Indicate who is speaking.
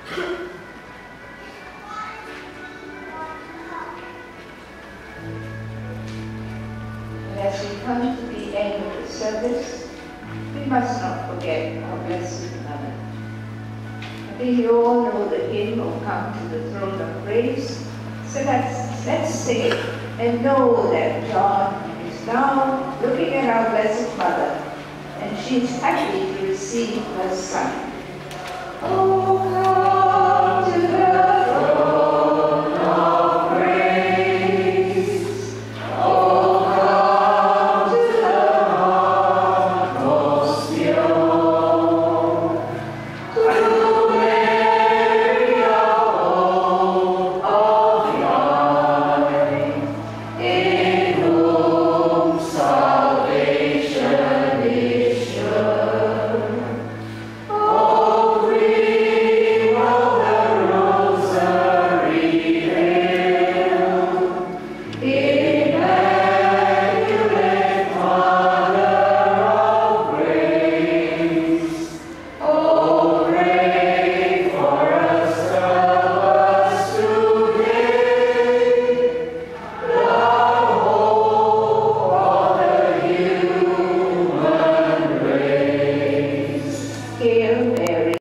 Speaker 1: And as we come to the end of the service, we must not forget our Blessed Mother. I think you all know the hymn, "O Come to the Throne of Grace." So let's sing it and know that God is now looking at our Blessed Mother, and she is happy to receive her Son.